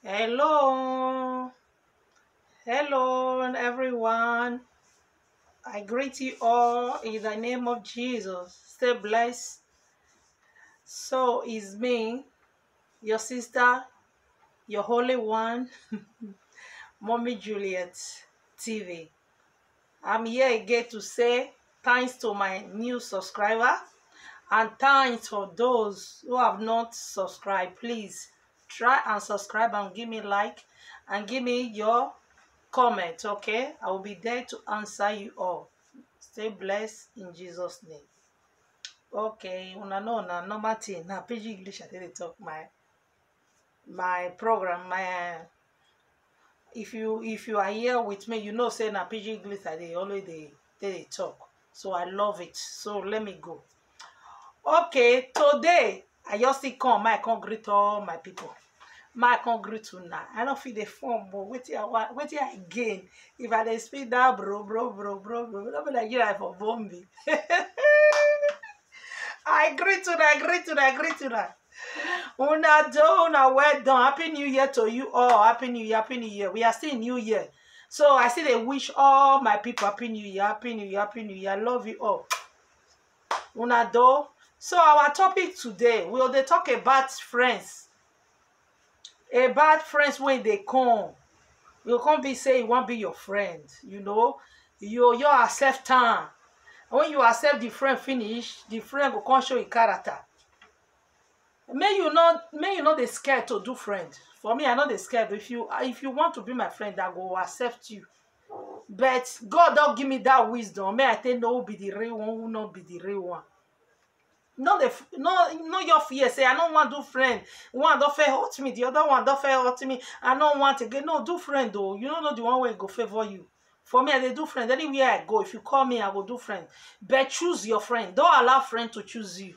Hello, hello, everyone. I greet you all in the name of Jesus. Stay blessed. So is me, your sister, your holy one, Mommy Juliet TV. I'm here again to say thanks to my new subscriber and thanks for those who have not subscribed. Please try and subscribe and give me like and give me your comment. Okay, I will be there to answer you all. Stay blessed in Jesus name. Okay, una know na normal thing na pidgin English I dey talk my program. My if you are here with me, you know say na pidgin English I dey always dey talk, so I love it. So let me go. Okay, today I just still come, I come greet all my people. My come greet una. I don't feel the form, but wetin I gain if I dey speak that bro. Don't be Nigeria for Bombi. I greet una. Una do, una well done. Happy New Year to you all. Happy New Year, Happy New Year. We are still in New Year. So I still dey wish all my people Happy New Year, Happy New Year, Happy New Year. I love you all. Una do. So our topic today, we'll dey talk about friends. About friends when they come. You can't be say you won't be your friend, you know. You accept time. When you accept the friend finish, the friend will come show you character. May you not dey scared to do friend. For me, I'm not dey scared. If you want to be my friend, I will accept you. But God don't give me that wisdom. May I tell no who be the real one, who not be the real one. No your fear say I don't want to do friend. One don't fair hurt me, the other one don't fair hurt me. I don't want to get no do friend though. You don't know the one way go favor you. For me, I do friend. Anywhere I go, if you call me, I will do friend. But choose your friend. Don't allow friend to choose you.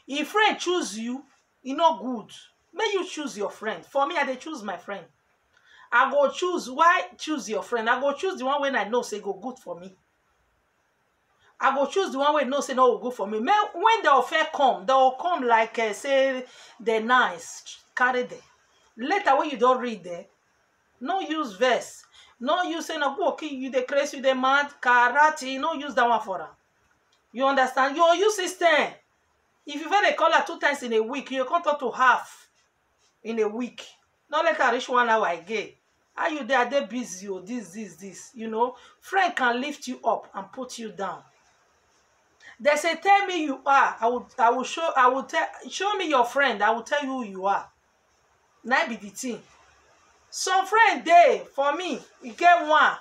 If friend choose you, e no good. May you choose your friend. For me, I dey choose my friend. I go choose. Why choose your friend? I go choose the one when I know say go good for me. I go choose the one wey know say no go good for me. When the affair come, they will come like say they're nice, carry them. Later when you don't read there, no use verse. No use say no go okay, you the crazy, you the mad, karate, no use that one for them. You understand? You use system. If you dey call her 2 times in a week, you can't talk to half in a week. Not let her reach 1 hour again. How you there? They busy or this. You know, friend can lift you up and put you down. They say, tell me you are. Show me your friend. I will tell you who you are. Now be the thing. Some friend there for me, you get one.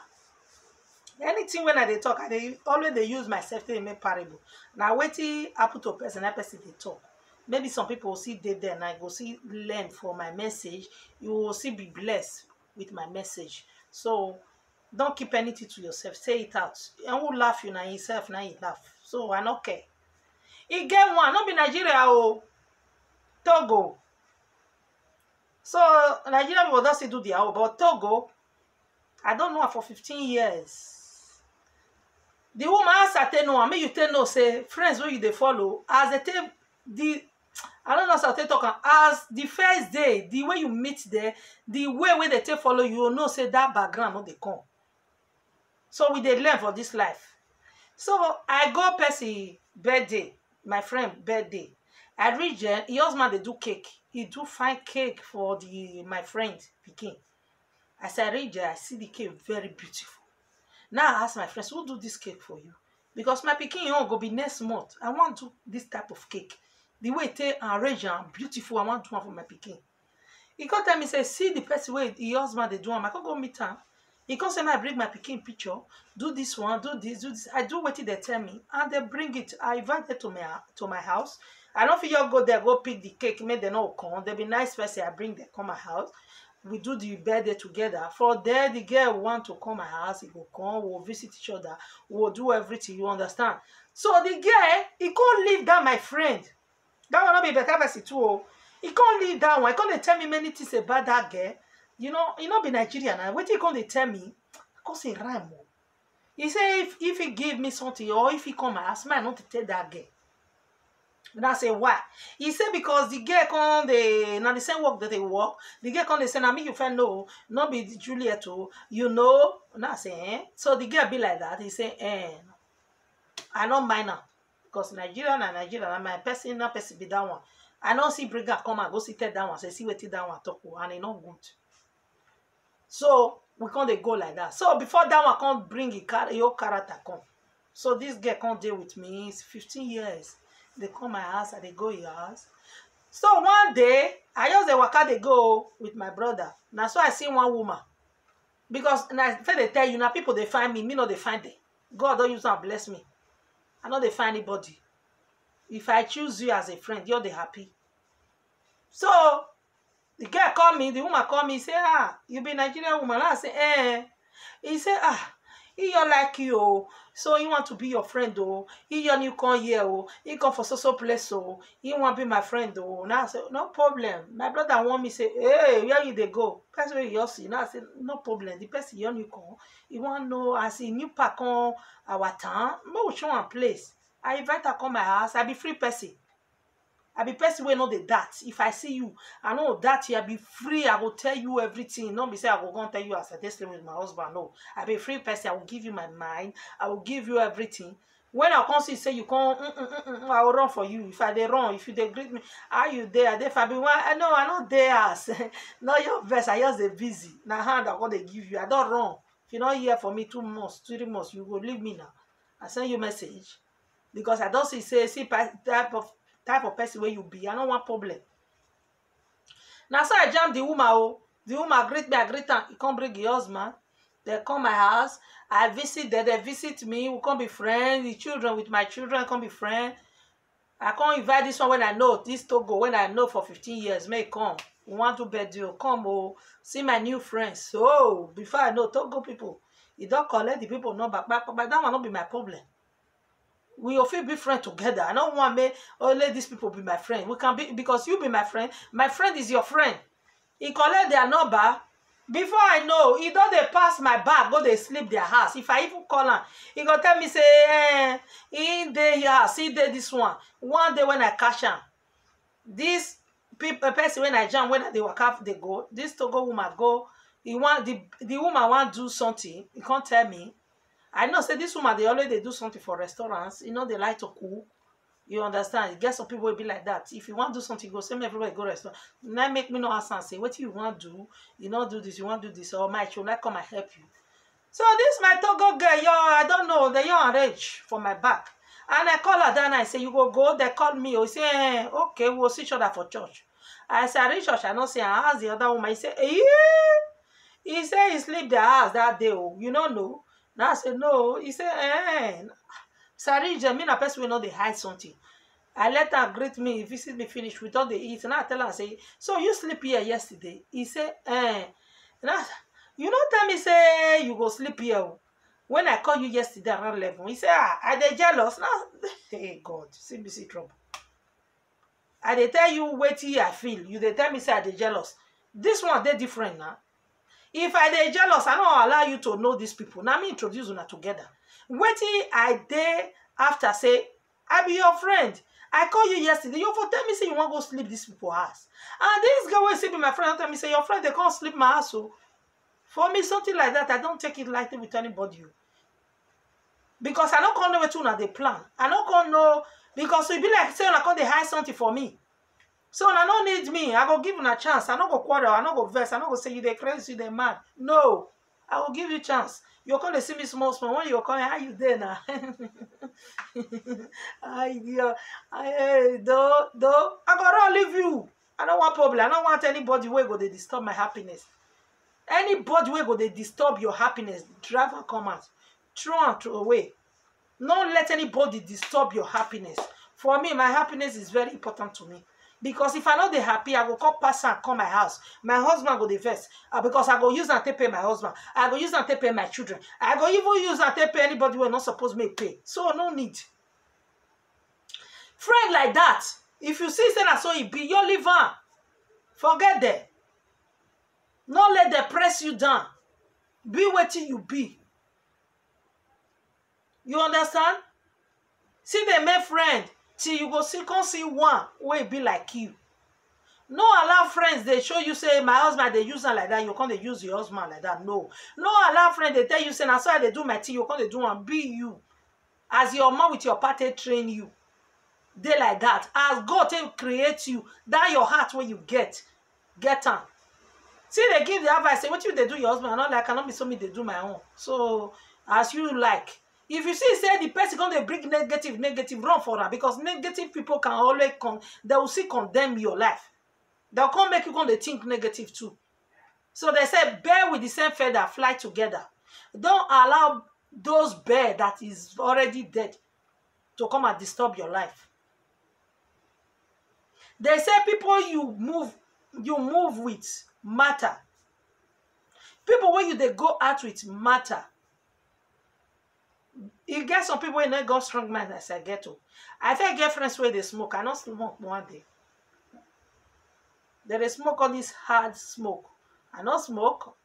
Anything when I talk, I always use myself to make parable. Now wetin happen to a person, that person they talk. Maybe some people will see they there and I go see learn for my message. You will see be blessed with my message. So don't keep anything to yourself. Say it out. And who laugh you now yourself, now you laugh. So I don't care. He get one, not be Nigeria or Togo. So Nigeria people don't do their own, but Togo, I don't know her for 15 years. The woman ask her tell no, make you tell no say friends where you they follow as they take the I don't know how to talk as the first day, the way you meet there, the way where they take follow you know say that background no they come. So we dey learn for this life. So I go person birthday, my friend birthday. I reach there, he husband they do cake. He do fine cake for my friend pikin. As I reach there, I see the cake very beautiful. Now I ask my friends, who do this cake for you? Because my pikin own go be next month. I want to do this type of cake. The way they arrange and beautiful, I want to do one for my pikin. He come tell me, say, see the person way the husband they do am. I can go meet am. He come say, I bring my pikin picture, do this one, do this. I do what they tell me, and they bring it. I invite them to my house. I don't feel you go there, go pick the cake, make them not come. They be nice person. I bring them come my house. We do the birthday together. For there, the girl want to come my house. He will come. We'll visit each other. We'll do everything. You understand? So the girl, he can't leave that my friend. That will not be better person too. He can't leave that one. He can't tell me many things about that girl. You know, be Nigerian. And what he can't tell me? Because he rhyme. He say if he give me something or if he come my house, man, not to tell that girl. And I say, why? He said, because the girl come, now the same work that they work, the girl come, they say, now me you find no, not be Juliet, oh, you know. And I say, eh? So the girl be like that. He say, eh, I don't mind now. Because Nigeria and Nigeria, and my person be that one. I don't see bring her come and go sit that one, say, see what that one talk, and it not good. So we can't they go like that. So before that one can't bring your character come. So this girl can't deal with me. It's 15 years. They come my house and they go your house. So one day, I just the waka they go with my brother. Now so I see one woman. Because now they tell you now people they find me no they find them. God don't use and bless me. I know they find anybody. If I choose you as a friend, you're the happy. So the girl call me, the woman call me, say, ah, you be Nigerian woman. I say, eh. He say, ah, he like you, oh. So he want to be your friend, oh. He you come here, oh. He come for so place, oh. He want to be my friend, oh. Now I say, no problem. My brother want me say, hey, where you they go? Person where you see. Now I say, no problem. The person you come, he want know as he new park on our town. No show one place. I invite her come my house. I be free person. I be person wey know the that. If I see you, I know that I be free. I will tell you everything. Not be say I will go and tell you as I dey stay with my husband. No, I be free person. I will give you my mind. I will give you everything. When I come see say you come, I will run for you. If I dey run, if you dey greet me, are you there? If I be one, I know there. Not your best. I just dey busy. Now hand I want to give you. I don't run. If you not here for me 2 months, 3 months, you go leave me now. I send you message because I don't see type of person where you be. I don't want problem. Now so I jam the woman. Oh, the woman greet me. I greet her. He come bring your husband. They come my house. I visit them. They visit me. We come be friends. The children with my children come be friends. I can't invite this one when I know this Togo when I know for 15 years. May come. We want to bed you. Come oh, see my new friends. So before I know Togo people, you don't collect the people number. But that will not be my problem. We will be friends together. I don't want me only these people be my friend. We can be because you be my friend. My friend is your friend. He collect their number. Before I know, he don't they pass my back, go they sleep their house. If I even call him, he gonna tell me say, in the house, he did this one. One day when I cash him, this people person when I jam when they walk up, they go. This Togo woman go. He want the woman want do something. He can't tell me. I know, say this woman, they do something for restaurants. You know, they like to cook. You understand? You get some people will be like that. If you want to do something, go same everywhere, go restaurant. Now make me know ask and say, what you want to do? You not do this, you want to do this, or my children come and help you. So this my Togo girl, I don't know, they young age for my back. And I call her down, I say, you go, they call me. Or say, okay, we'll see each other for church. I say, I reach church, I don't say, I ask the other woman. He say, he said he sleep the house that day. Oh, you don't know. Now I said, no. He said, sorry, me na person will not they hide something. I let her greet me, visit me, finish with all the eat. And I tell her, I say, so you sleep here yesterday? He said, Now, you don't tell me, say, you go sleep here. When I call you yesterday around 11, he said, are they jealous? Now, hey, God, see trouble. I they tell you, wait till I feel. You they tell me, say, are they jealous? This one, they're different now. If I dey jealous, I don't allow you to know these people. Now me introduce you together. Waiting I dey after say, I be your friend. I call you yesterday. You for tell me say you want to go sleep these people house. And this guy will sleep with my friend. Tell me say your friend they can't sleep my house. So for me something like that, I don't take it lightly with anybody. Because I don't know what you know they plan. I don't know because it be like say I can't they hide something for me. So I don't need me. I go give you a chance. I don't go quarrel. I don't go vex. I don't go say you they crazy, you they mad. No. I will give you a chance. You're going to see me small. When you're coming, how you there now? I gotta leave you. I don't want problem. I don't want anybody who go to disturb my happiness. Anybody who go to disturb your happiness, drive and come out. Throw away. Don't let anybody disturb your happiness. For me, my happiness is very important to me. Because if I know they happy, I go call pass and come my house. My husband go the vest. Because I go use and take pay my husband. I go use and take pay my children. I go even use and take pay anybody who are not supposed to make pay. So no need. Friend like that, if you see say that so it be, you leave on. Forget that. Not let them press you down. Be what you be. You understand? See they make friend. till you go see come see one wey be like you. No allow friends they show you say my husband they use am like that, you come dey use your husband like that. No allow friends they tell you say na so I dey do my thing, you come dey do am. Be you as your mom with your party train you. Dey like that as God take create you, that your heart wey you get am. See they give the advice say what you they do your husband, not like cannot be so me they do my own. So as you like. If you see say the person come dey bring negative, run for that, because negative people can always they will see condemn your life. They'll come make you come to think negative too. So they say bird with the same feather fly together. Don't allow those birds that is already dead to come and disturb your life. They say people you move with matter. People when you they go out with matter. You get some people in got strong mind as I get to. I think get friends where they smoke. I not smoke one day. They smoke all this hard smoke. I not smoke.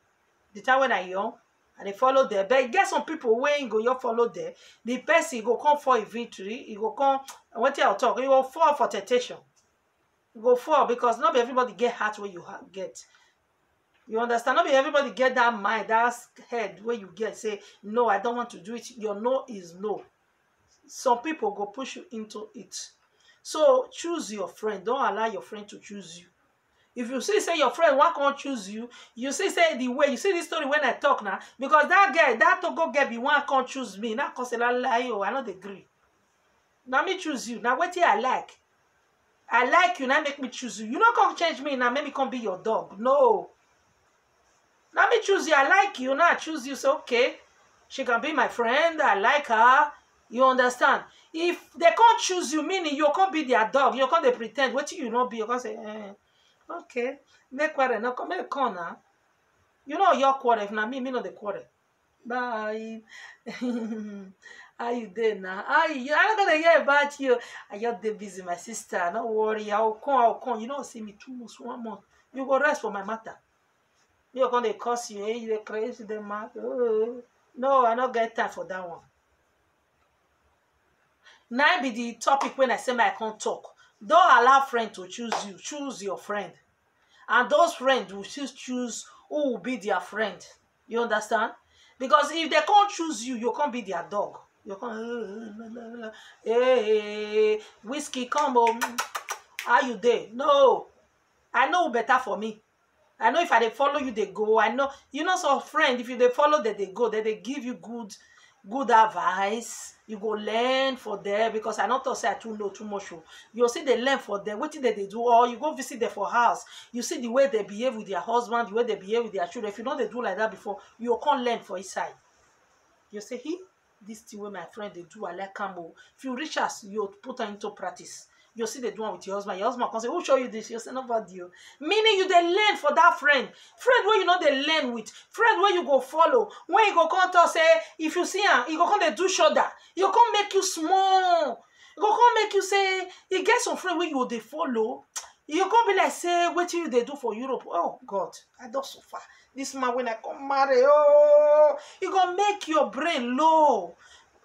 The time when I young, and they follow there. But get some people when you go you follow there. The person go come for a victory. He go come. What I'll talk. You go fall for temptation. You go fall because not everybody get heart where you get. You understand? Not everybody get that mind, that head where you get say no, I don't want to do it. Your no is no. Some people go push you into it. So choose your friend. Don't allow your friend to choose you. If you see say your friend why can't choose you, you see say the way you see this story when I talk now, because that girl, that Togo girl be one can't choose me. Now cause I lie, oh, I not agree. Now me choose you. Now what I like. I like you, now make me choose you. You not gonna change me now, make me come be your dog. No. Now me choose you. I like you. Now I choose you. So okay, she can be my friend. I like her. You understand? If they can't choose you, meaning you can't be their dog. You can't they pretend. What you not be? You can't say, okay. Make quarrel. Now come make corner. You know your quarrel. If not me not the quarrel. Bye. How you doing now? I'm not gonna hear about you. I just dey busy, my sister. Don't worry. I'll come. You don't see me 2 months, 1 month. You go rest for my matter. You're going to curse you, you're crazy, the man. Oh. No, I don't get time for that one. Now be the topic when I say I can't talk. Don't allow friend to choose you. Choose your friend. And those friends will just choose who will be their friend. You understand? Because if they can't choose you, you can't be their dog. You can't, hey, whiskey, come home. How you there? No. I know better for me. I know if I they follow you, they go. I know you know some friend. If you they follow that they go, they give you good advice. You go learn for them because I not to say I too know too much. You see they learn for them. What did they do? Or you go visit them for house. You see the way they behave with their husband, the way they behave with their children. If you know they do like that before, you can't learn for inside. You say this thing with my friend they do. I like Cambo. If you reach us, you put her into practice. You see the do one with your husband. Your husband can say, who show you this? You say, nobody. You. Meaning you they learn for that friend. Friend where you know they learn with. Friend where you go follow. When you go come to say, if you see him, you go come they do shoulder. You come make you small. You go come make you say, you get some friend where you they follow. You come be like, say, what you they do for Europe? Oh, God, I do so far. This man, when I come marry, oh, you gonna make your brain low.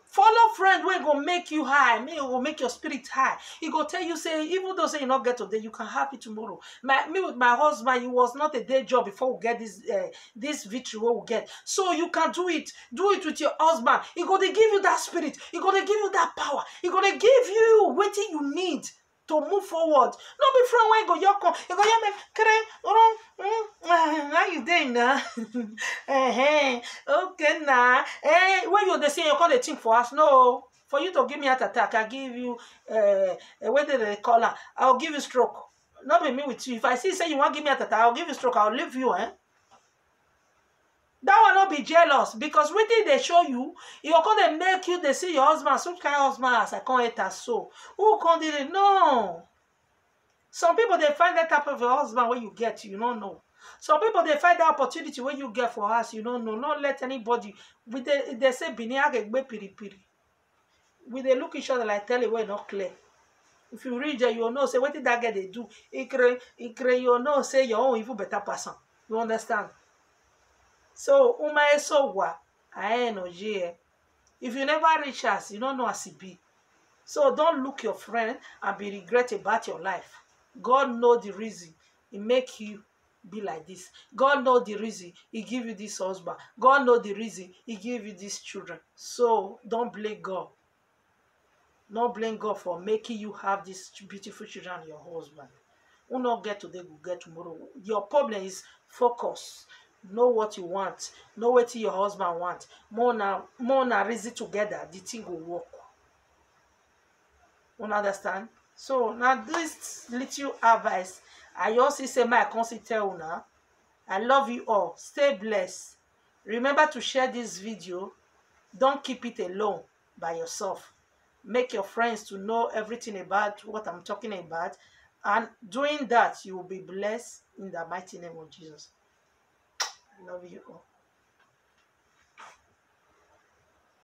Follow friend wey go make you high, go make your spirit high. He go tell you say, even though say you not get today, you can have it tomorrow. Me with my husband, it was not a day job before we get this victory we get. So you can do it with your husband. He go to give you that spirit. He go to give you that power. He go to give you what you need to move forward. Not be friend when you go come. You go how you doing now? Okay now. When you they say you can't think for us. No. For you to give me heart attack, I give you what did they call her? I'll give you stroke. Not be me with you. If I see say you want to give me heart attack, I'll give you stroke. I'll leave you, That will not be jealous because what did they show you? You can't make you they see your husband, some kind of husband as I can't eat as so. Who can't do it? No. Some people they find that type of a husband when you get, you don't know. Some people they find that opportunity when you get for us, you don't know. Not let anybody with they say piri. We they look each other like tell you we're not clear. If you read there, you'll know say what did that guy they do? You'll know say your own even better person. You understand? So so what? I know. If you never reach us, you don't know as it be. So don't look your friend and be regret about your life. God know the reason He make you be like this. God know the reason He give you this husband. God know the reason He give you these children. So don't blame God. Don't blame God for making you have these beautiful children and your husband. Who not get today will get tomorrow. Your problem is focus. Know what you want. Know what your husband wants. More na reason together, the thing will work. You understand? So now this little advice, I also say my constant tell now. I love you all. Stay blessed. Remember to share this video. Don't keep it alone by yourself. Make your friends to know everything about what I'm talking about. And doing that, you will be blessed in the mighty name of Jesus. I love you all.